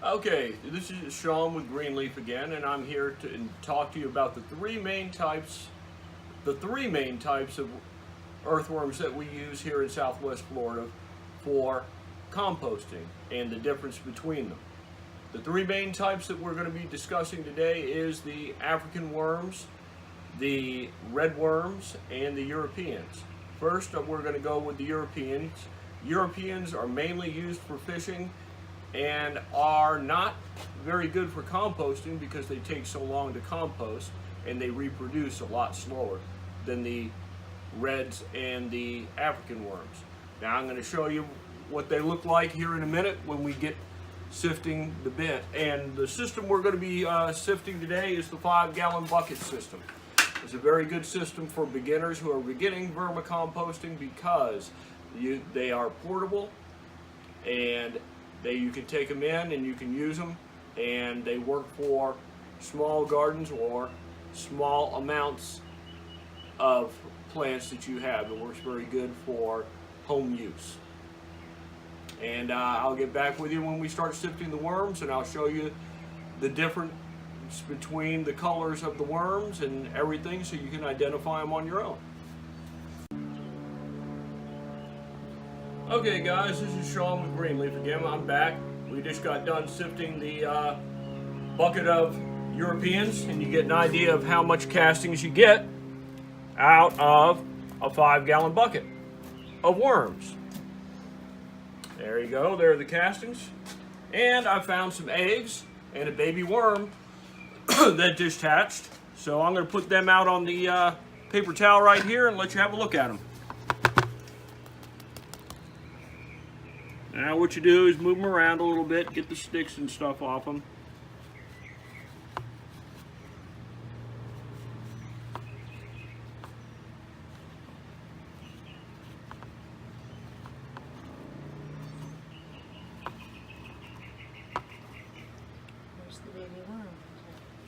Okay, this is Sean with Greenleaf again, and I'm here to talk to you about the three main types of earthworms that we use here in Southwest Florida for composting and the difference between them. The three main types that we're going to be discussing today is the African worms, the red worms, and the Europeans. First, we're going to go with the Europeans. Europeans are mainly used for fishing and are not very good for composting because they take so long to compost and they reproduce a lot slower than the reds and the African worms. Now I'm going to show you what they look like here in a minute when we get sifting the bin. And the system we're going to be sifting today is the 5-gallon bucket system. It's a very good system for beginners who are beginning vermicomposting because they are portable and you can take them in and you can use them, and they work for small gardens or small amounts of plants that you have. It works very good for home use. And I'll get back with you when we start sifting the worms, and I'll show you the difference between the colors of the worms and everything so you can identify them on your own. Okay guys, this is Sean with Greenleaf again. I'm back. We just got done sifting the bucket of Europeans, and you get an idea of how much castings you get out of a 5-gallon bucket of worms. There you go, there are the castings. And I found some eggs and a baby worm that just hatched. So I'm going to put them out on the paper towel right here and let you have a look at them. Now what you do is move them around a little bit, get the sticks and stuff off them. Where's the baby worm?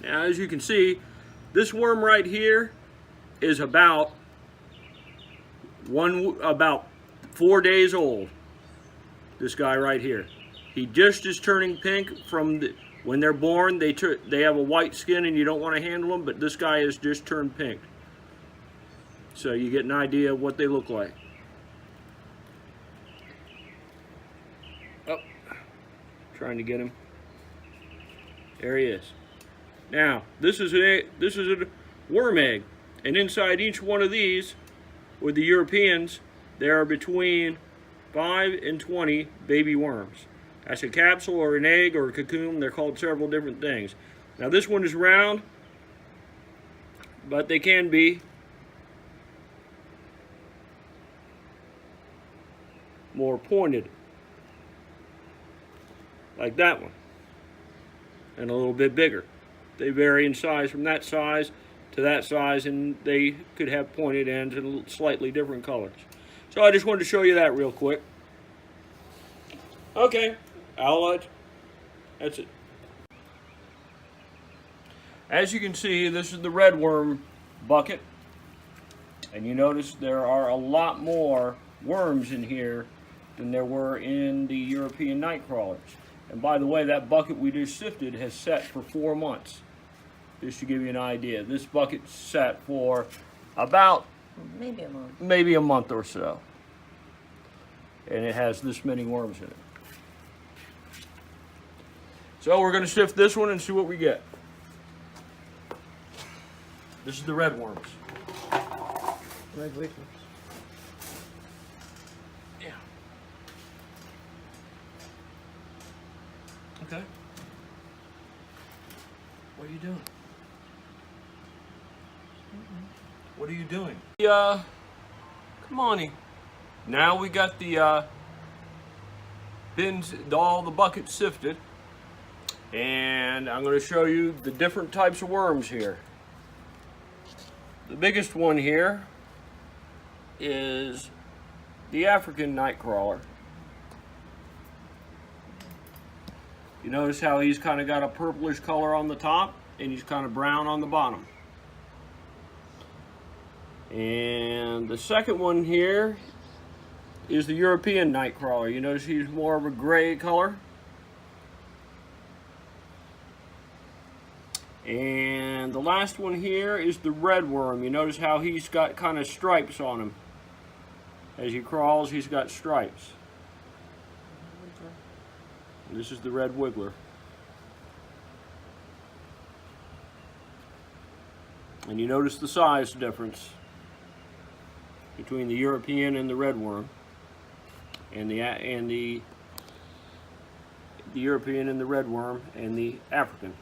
Now as you can see, this worm right here is about 4 days old. This guy right here, he just is turning pink from when they're born. They have a white skin and you don't want to handle them, but this guy has just turned pink. So you get an idea of what they look like. Oh, trying to get him. There he is. Now this is a worm egg, and inside each one of these, with the Europeans, there are between 5 and 20 baby worms. That's a capsule or an egg or a cocoon. They're called several different things. Now this one is round, but they can be more pointed, like that one, and a little bit bigger. They vary in size from that size to that size, and they could have pointed ends and slightly different colors. So I just wanted to show you that real quick. Okay, that's it. As you can see, this is the red worm bucket. And you notice there are a lot more worms in here than there were in the European night crawlers. And by the way, that bucket we just sifted has sat for 4 months. Just to give you an idea. This bucket sat for about maybe a month or so. And it has this many worms in it. So we're going to sift this one and see what we get. This is the red worms. Red wickers. Yeah. Okay. What are you doing? What are you doing? Come on. Now we got the bins, all the buckets sifted, and I'm going to show you the different types of worms here. The biggest one here is the African nightcrawler. You notice how he's kind of got a purplish color on the top and he's kind of brown on the bottom. And the second one here is the European nightcrawler. You notice he's more of a gray color. And the last one here is the red worm. You notice how he's got kind of stripes on him. As he crawls, he's got stripes. And this is the red wiggler. And you notice the size difference between the European and the red worm, and the European and the red worm and the African.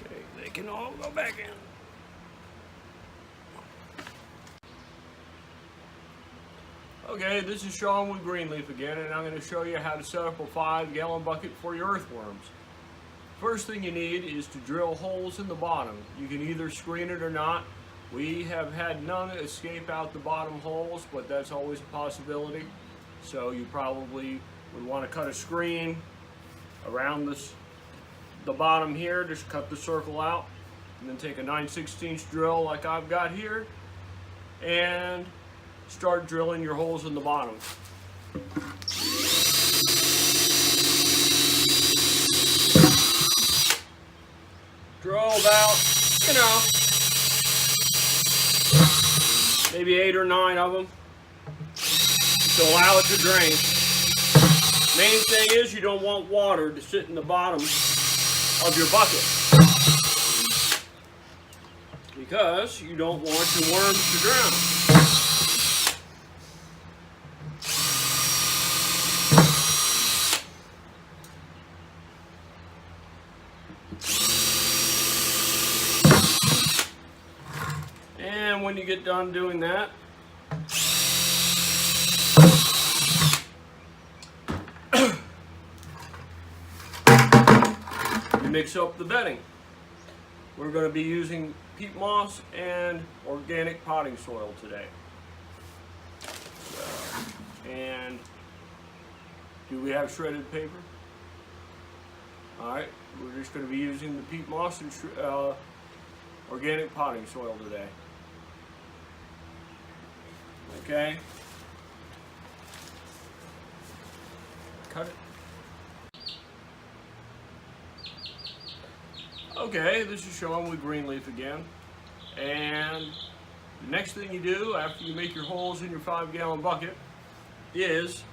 Okay, they can all go back in. Okay, this is Sean with Greenleaf again, and I'm going to show you how to set up a 5-gallon bucket for your earthworms. First thing you need is to drill holes in the bottom. You can either screen it or not. We have had none escape out the bottom holes, but that's always a possibility. So you probably would want to cut a screen around the bottom here. Just cut the circle out, and then take a 9/16 drill like I've got here, and start drilling your holes in the bottom. Drill about, maybe 8 or 9 of them to allow it to drain. Main thing is you don't want water to sit in the bottom of your bucket, because you don't want your worms to drown. And when you get done doing that, you mix up the bedding. We're going to be using peat moss and organic potting soil today. And do we have shredded paper? Alright, we're just going to be using the peat moss and organic potting soil today. Okay. Cut it. Okay, this is Sean with Greenleaf again. And the next thing you do after you make your holes in your 5-gallon bucket is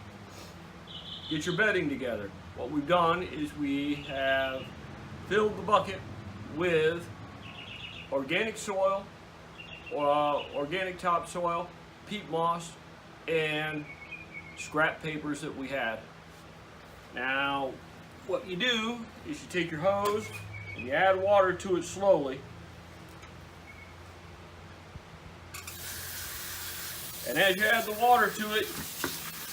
get your bedding together. What we've done is we have filled the bucket with organic soil, organic topsoil, peat moss, and scrap papers that we had. Now, what you do is you take your hose and you add water to it slowly. And as you add the water to it,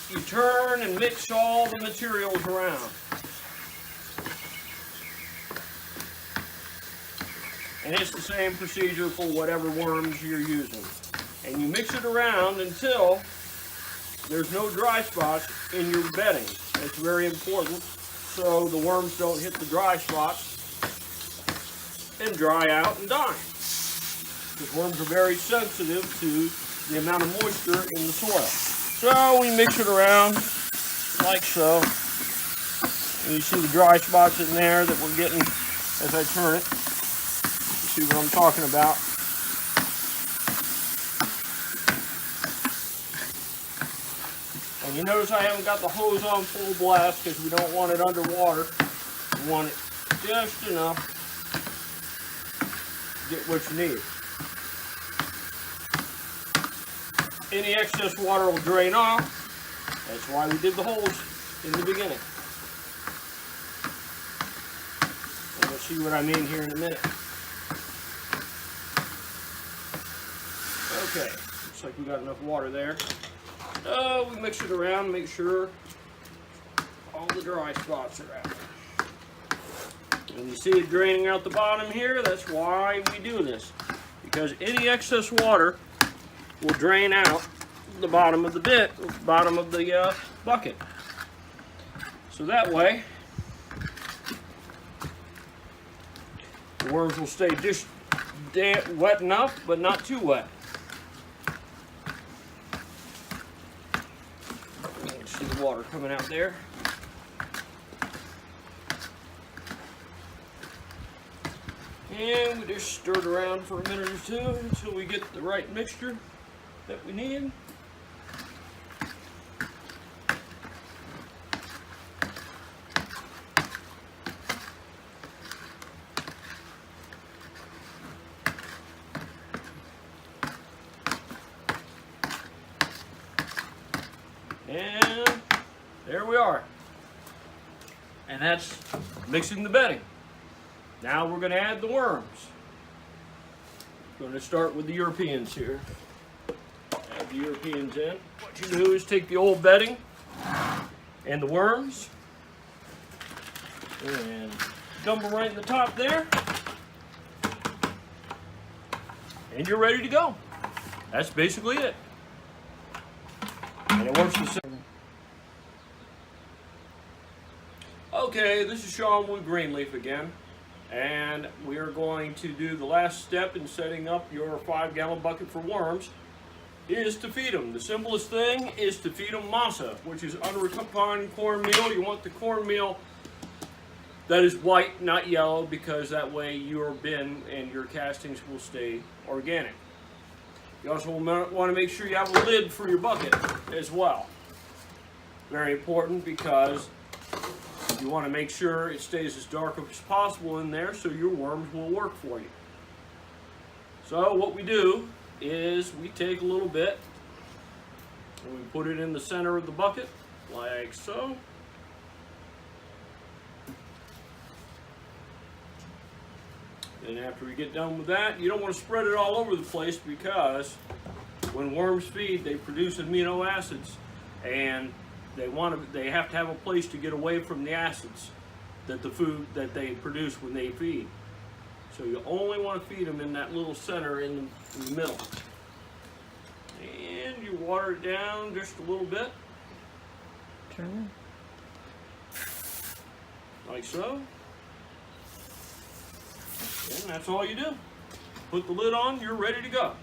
you turn and mix all the materials around. And it's the same procedure for whatever worms you're using. And you mix it around until there's no dry spots in your bedding. It's very important so the worms don't hit the dry spots and dry out and die. Because worms are very sensitive to the amount of moisture in the soil. So we mix it around like so. And you see the dry spots in there that we're getting as I turn it. You see what I'm talking about. And you notice I haven't got the hose on full blast because we don't want it underwater. We want it just enough to get what you need. Any excess water will drain off. That's why we did the holes in the beginning. And you'll see what I mean here in a minute. Okay, looks like we got enough water there. We mix it around, make sure all the dry spots are out. And you see it draining out the bottom here. That's why we do this, because any excess water will drain out the bottom of the bucket. So that way, the worms will stay just wet enough, but not too wet. See the water coming out there. And we just stir it around for a minute or two until we get the right mixture that we need. And there we are. And that's mixing the bedding. Now we're going to add the worms. Going to start with the Europeans here. Add the Europeans in. What you do is take the old bedding and the worms and dump them right in the top there. And you're ready to go. That's basically it. And it works the same. Okay, this is Sean with Greenleaf again, and we are going to do the last step in setting up your 5-gallon bucket for worms is to feed them. The simplest thing is to feed them masa, which is unrefined cornmeal. You want the cornmeal that is white, not yellow, because that way your bin and your castings will stay organic. You also want to make sure you have a lid for your bucket as well. Very important, because you want to make sure it stays as dark as possible in there so your worms will work for you. So what we do is we take a little bit and we put it in the center of the bucket like so. And after we get done with that, you don't want to spread it all over the place, because when worms feed, they produce amino acids, and they have to have a place to get away from the acids that the food that they produce when they feed. So you only want to feed them in that little center in the middle. And you water it down just a little bit. Turn Like so. And that's all you do. Put the lid on, you're ready to go.